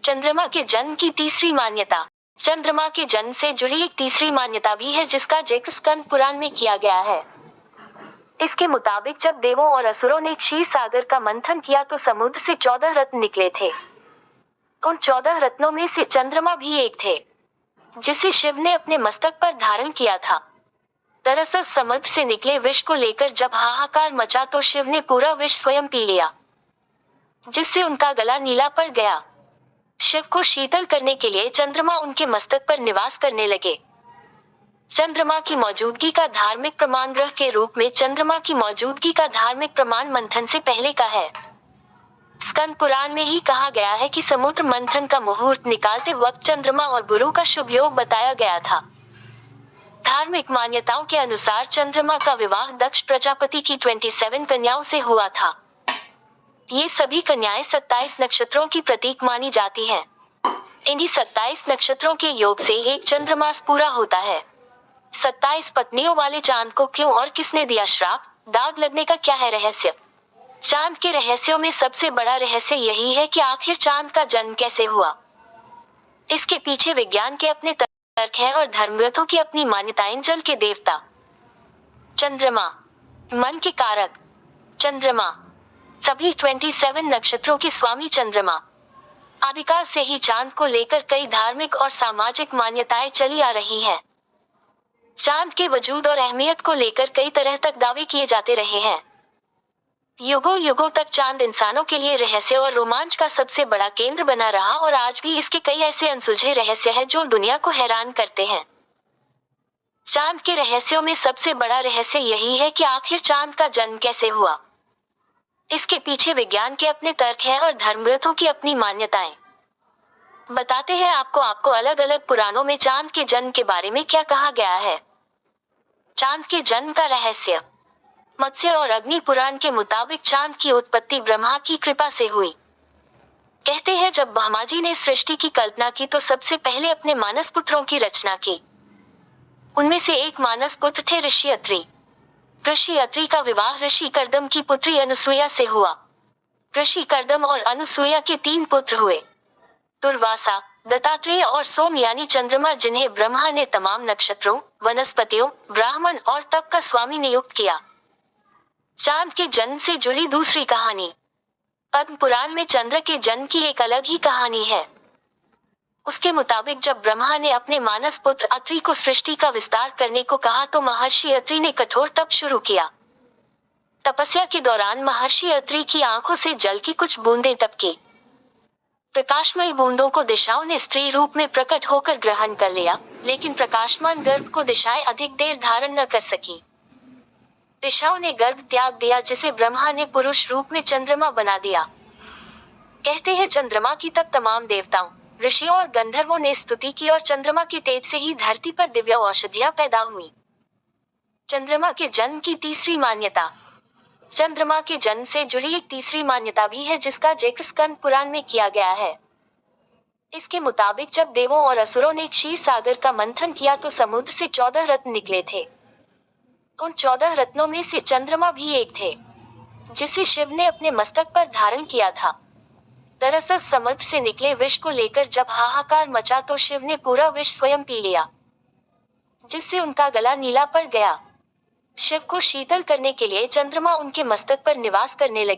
चंद्रमा के जन्म की तीसरी मान्यता। चंद्रमा के जन्म से जुड़ी एक तीसरी मान्यता भी है जिसका जिक्र स्कंद पुराण में किया गया है। इसके मुताबिक जब देवों और असुरों ने क्षीर सागर का मंथन किया तो समुद्र से 14 रत्न निकले थे। उन 14 रत्नों में से चंद्रमा भी एक थे, जिसे शिव ने अपने मस्तक पर धारण किया था। दरअसल समुद्र से निकले विष को लेकर जब हाहाकार मचा तो शिव ने पूरा विष स्वयं पी लिया, जिससे उनका गला नीला पड़ गया। शिव को शीतल करने के लिए चंद्रमा उनके मस्तक पर निवास करने लगे। चंद्रमा की मौजूदगी का धार्मिक प्रमाण ग्रह के रूप में चंद्रमा की मौजूदगी का धार्मिक प्रमाण मंथन से पहले का है। स्कंद पुराण में ही कहा गया है कि समुद्र मंथन का मुहूर्त निकालते वक्त चंद्रमा और गुरु का शुभ योग बताया गया था। धार्मिक मान्यताओं के अनुसार चंद्रमा का विवाह दक्ष प्रजापति की 27 कन्याओं से हुआ था। ये सभी कन्याएं 27 नक्षत्रों की प्रतीक मानी जाती हैं। इन्हीं 27 नक्षत्रों के योग से एक चंद्रमास पूरा होता है। 27 पत्नियों वाले चांद को क्यों और किसने दिया श्राप? दाग लगने का क्या है रहस्य? चांद के रहस्यों में सबसे बड़ा रहस्य यही है कि आखिर चांद का जन्म कैसे हुआ। इसके पीछे विज्ञान के अपने तर्क हैं और धर्मग्रंथों की अपनी मान्यताएं। जल के देवता चंद्रमा, मन के कारक चंद्रमा, सभी 27 नक्षत्रों के स्वामी चंद्रमा। आदिकाल से ही चांद को लेकर कई धार्मिक और सामाजिक मान्यताएं चली आ रही हैं। चांद के वजूद और अहमियत को लेकर कई तरह तक दावे किए जाते रहे हैं। युगों युगों तक चांद इंसानों के लिए रहस्य और रोमांच का सबसे बड़ा केंद्र बना रहा और आज भी इसके कई ऐसे अनसुलझे रहस्य हैं जो दुनिया को हैरान करते हैं। चांद के रहस्यों में सबसे बड़ा रहस्य यही है कि आखिर चांद का जन्म कैसे हुआ। इसके पीछे विज्ञान के अपने तर्क हैं और धर्मग्रंथों की अपनी मान्यताएं। बताते हैं आपको अलग अलग पुराणों में चांद के जन्म के बारे में क्या कहा गया है। चांद के जन्म का रहस्य। मत्स्य और अग्नि पुराण के मुताबिक चांद की उत्पत्ति ब्रह्मा की कृपा से हुई। कहते हैं जब ब्रह्मा जी ने सृष्टि की कल्पना की तो सबसे पहले अपने मानस पुत्रों की रचना की। उनमें से एक मानस पुत्र थे ऋषि अत्रि। ऋषि अत्रि का विवाह ऋषि कर्दम की पुत्री अनुसुईया से हुआ। ऋषि कर्दम और अनुसुईया के 3 पुत्र हुए, दुर्वासा, दत्तात्रेय और सोम यानी चंद्रमा, जिन्हें ब्रह्मा ने तमाम नक्षत्रों, वनस्पतियों, ब्राह्मण और तप का स्वामी नियुक्त किया। चांद के जन्म से जुड़ी दूसरी कहानी। पद्म पुराण में चंद्र के जन्म की एक अलग ही कहानी है। उसके मुताबिक जब ब्रह्मा ने अपने मानस पुत्र अत्रि को सृष्टि का विस्तार करने को कहा तो महर्षि अत्रि ने कठोर तप शुरू किया। तपस्या के दौरान महर्षि अत्रि की आंखों से जल की कुछ बूंदें टपकी। प्रकाशमयी बूंदों को दिशाओं ने स्त्री रूप में प्रकट होकर ग्रहण कर लिया, लेकिन प्रकाशमान गर्भ को दिशाएं अधिक देर धारण न कर सकी। दिशाओं ने गर्भ त्याग दिया, जिसे ब्रह्मा ने पुरुष रूप में चंद्रमा बना दिया। कहते हैं चंद्रमा की तब तमाम देवताओं, ऋषियों और गंधर्वों ने स्तुति की और चंद्रमा के तेज से ही धरती पर दिव्य औषधियां पैदा हुई। चंद्रमा के जन्म की तीसरी मान्यता। चंद्रमा के जन्म से जुड़ी एक तीसरी मान्यता भी है जिसका जिक्र स्कंद पुराण में किया गया है। इसके मुताबिक जब देवों और असुरों ने क्षीर सागर का मंथन किया तो समुद्र से 14 रत्न निकले थे। उन 14 रत्नों में से चंद्रमा भी एक थे, जिसे शिव ने अपने मस्तक पर धारण किया था। दरअसल समुद्र से निकले विष को लेकर जब हाहाकार मचा तो शिव ने पूरा विष स्वयं पी लिया, जिससे उनका गला नीला पड़ गया। शिव को शीतल करने के लिए चंद्रमा उनके मस्तक पर निवास करने लगे।